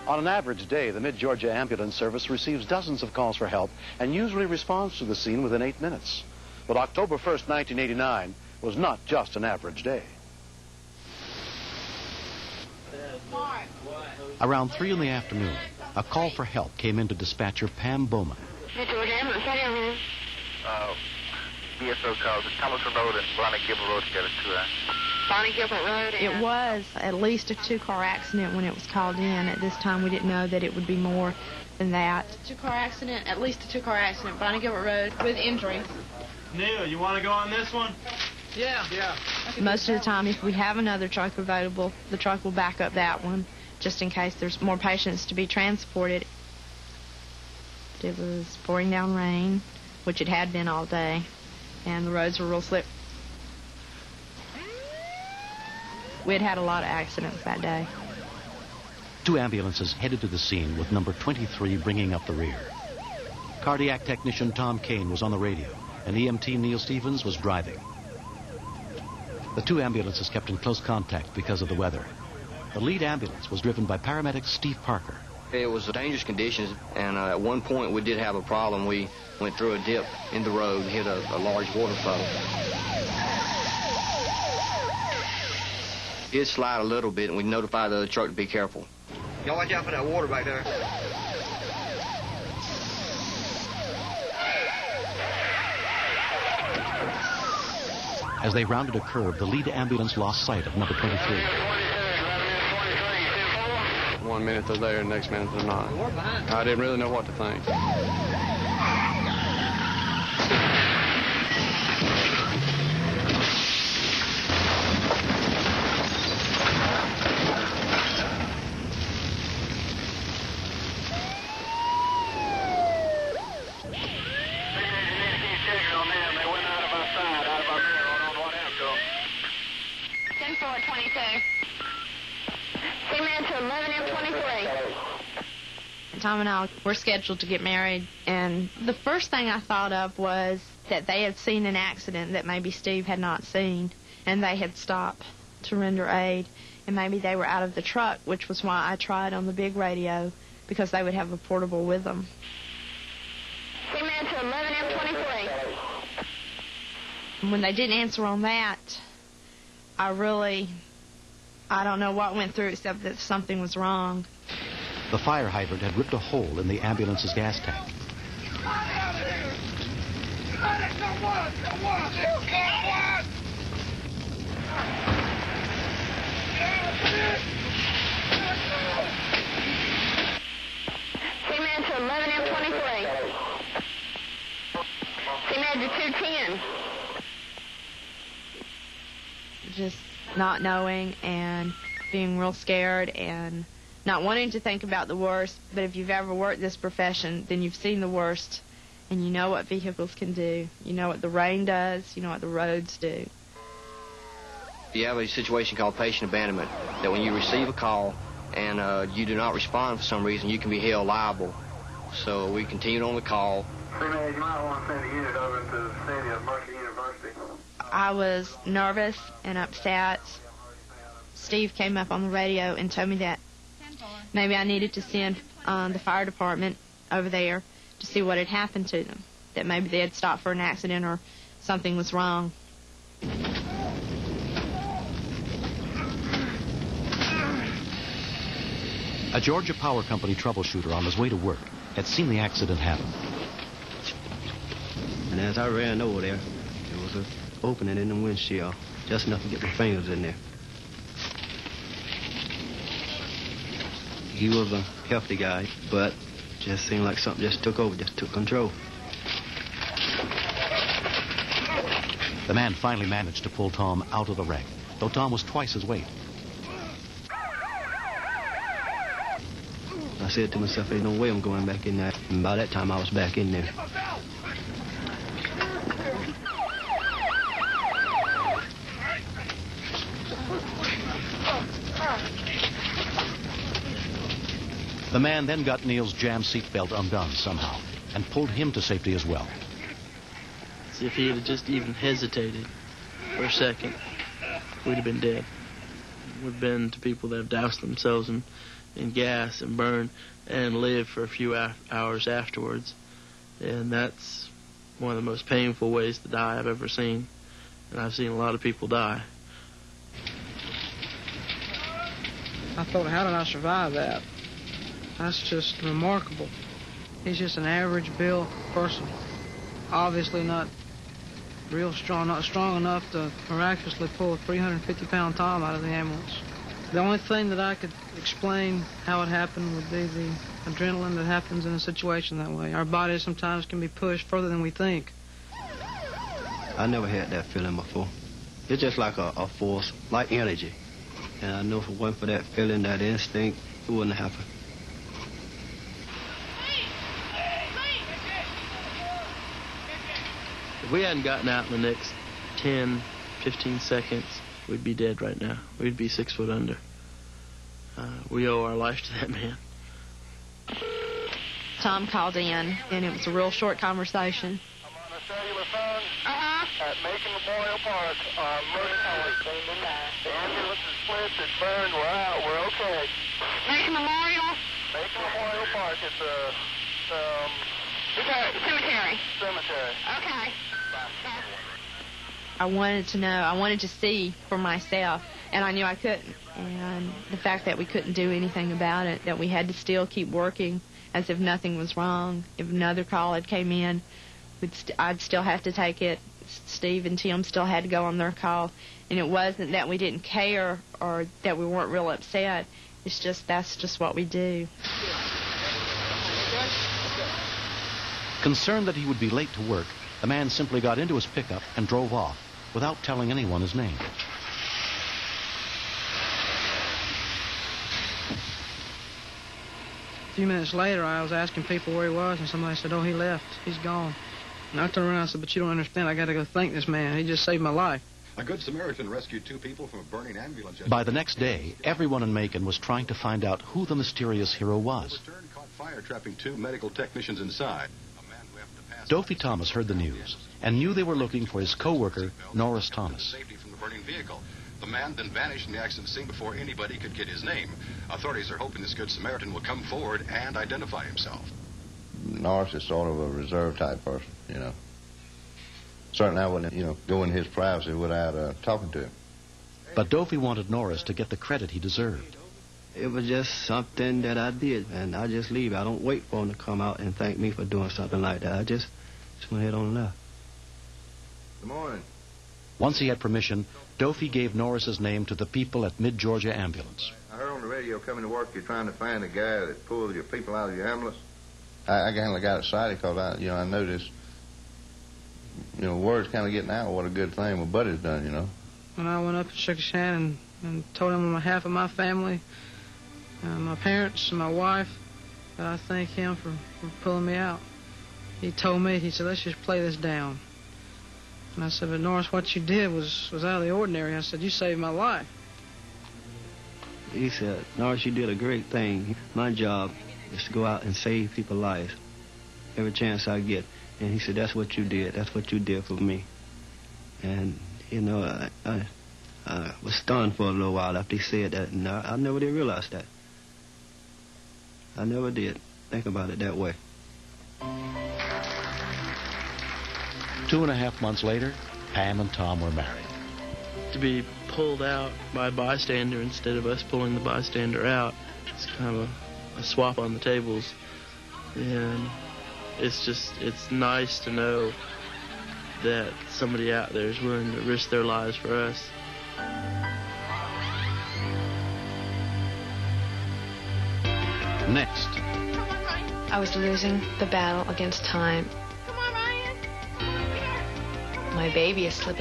On an average day, the Mid-Georgia Ambulance Service receives dozens of calls for help and usually responds to the scene within 8 minutes. But October 1st, 1989 was not just an average day. Around 3 in the afternoon, a call for help came into dispatcher Pam Bowman. BSO calls. Thomason Road and Bonnie Gilbert Road together, too, Bonnie Gilbert Road. It was at least a 2-car accident when it was called in. At this time, we didn't know that it would be more than that. 2-car accident, at least a 2-car accident, Bonnie Gilbert Road, with injuries. Neil, you want to go on this one? Yeah. Most of the time, if we have another truck available, the truck will back up that one, just in case there's more patients to be transported. It was pouring down rain, which it had been all day, and the roads were real slippery. We had had a lot of accidents that day. 2 ambulances headed to the scene with number 23 bringing up the rear. Cardiac technician Tom Kane was on the radio, and EMT Neil Stevens was driving. The 2 ambulances kept in close contact because of the weather. The lead ambulance was driven by paramedic Steve Parker. It was dangerous conditions, and at one point we did have a problem. We went through a dip in the road, hit a large waterfall. It did slide a little bit, and we notified the other truck to be careful. Y'all watch out for that water back there. As they rounded a curve, the lead ambulance lost sight of number 23. 1 minute they're there, next minute they're not. I didn't really know what to think. Tom and I were scheduled to get married, and the first thing I thought of was that they had seen an accident that maybe Steve had not seen, and they had stopped to render aid, and maybe they were out of the truck, which was why I tried on the big radio, because they would have a portable with them. Seaman to 11M23. When they didn't answer on that, I don't know what went through except that something was wrong. The fire hydrant had ripped a hole in the ambulance's gas tank. Seaman to 11M23. Seaman to 210. Just not knowing and being real scared and not wanting to think about the worst, but if you've ever worked this profession, then you've seen the worst, and you know what vehicles can do. You know what the rain does. You know what the roads do. You have a situation called patient abandonment, that when you receive a call and you do not respond for some reason, you can be held liable. So we continued on the call. You might want to send a unit over to the city of Mercer University. I was nervous and upset. Steve came up on the radio and told me that maybe I needed to send the fire department over there to see what had happened to them, that maybe they had stopped for an accident or something was wrong. A Georgia Power Company troubleshooter on his way to work had seen the accident happen. And as I ran over there was an opening in the windshield, just enough to get my fingers in there. He was a healthy guy, but just seemed like something just took over, just took control. The man finally managed to pull Tom out of the wreck, though Tom was twice his weight. I said to myself, there's no way I'm going back in there. And by that time, I was back in there. The man then got Neil's jam seatbelt undone somehow and pulled him to safety as well. If he had just even hesitated for a second, we'd have been dead. We've been to people that have doused themselves in in gas and burn and live for a few hours afterwards. And that's one of the most painful ways to die I've ever seen. And I've seen a lot of people die. I thought, how did I survive that? That's just remarkable. He's just an average built person. Obviously not real strong, not strong enough to miraculously pull a 350-pound Tom out of the ambulance. The only thing that I could explain how it happened would be the adrenaline that happens in a situation that way. Our bodies sometimes can be pushed further than we think. I never had that feeling before. It's just like a force, like energy. And I know if it wasn't for that feeling, that instinct, it wouldn't have happened. If we hadn't gotten out in the next 10, 15 seconds, we'd be dead right now. We'd be 6 foot under. We owe our life to that man. Tom called in, and it was a real short conversation. I'm on a cellular phone at Macon Memorial Park. The ambulance is split, it's burned, we're out, we're okay. Macon Memorial? Macon Memorial Park, it's a cemetery. Cemetery. Okay. I wanted to know, I wanted to see for myself, and I knew I couldn't. And the fact that we couldn't do anything about it, that we had to still keep working as if nothing was wrong. If another call had came in, I'd still have to take it. Steve and Tim still had to go on their call. And it wasn't that we didn't care or that we weren't real upset. It's just, that's just what we do. Concerned that he would be late to work, the man simply got into his pickup and drove off without telling anyone his name. A few minutes later, I was asking people where he was, and somebody said, oh, he left. He's gone. And I turned around and said, but you don't understand. I got to go thank this man. He just saved my life. A good Samaritan rescued 2 people from a burning ambulance. By the next day, everyone in Macon was trying to find out who the mysterious hero was. Returned, caught fire, trapping 2 medical technicians inside. Dopey Thomas heard the news and knew they were looking for his co-worker, Norris Thomas. Safety from the burning vehicle. The man then vanished from the accident scene before anybody could get his name. Authorities are hoping this good Samaritan will come forward and identify himself. Norris is sort of a reserved type person, you know. Certainly I wouldn't, go in his privacy without talking to him. But Dopey wanted Norris to get the credit he deserved. It was just something that I did, and I just leave. I don't wait for him to come out and thank me for doing something like that. I just went ahead on and left. Good morning. Once he had permission, Dopey gave Norris's name to the people at Mid-Georgia Ambulance. I heard on the radio coming to work you're trying to find the guy that pulled your people out of your ambulance. I kind of got excited because I noticed, word's kind of getting out what a good thing my buddy's done, When I went up and shook his hand and told him on behalf of my family, my parents and my wife, that I thank him for pulling me out. He told me, he said, let's just play this down. And I said, but Norris, what you did was out of the ordinary. I said, you saved my life. He said, Norris, you did a great thing. My job is to go out and save people's lives every chance I get. And he said, that's what you did. That's what you did for me. And, I was stunned for a little while after he said that, and I never did realize that. I never did think about it that way. 2.5 months later, Pam and Tom were married. To be pulled out by a bystander instead of us pulling the bystander out, it's kind of a swap on the tables. And it's nice to know that somebody out there is willing to risk their lives for us. Next. I was losing the battle against time. My baby is slipping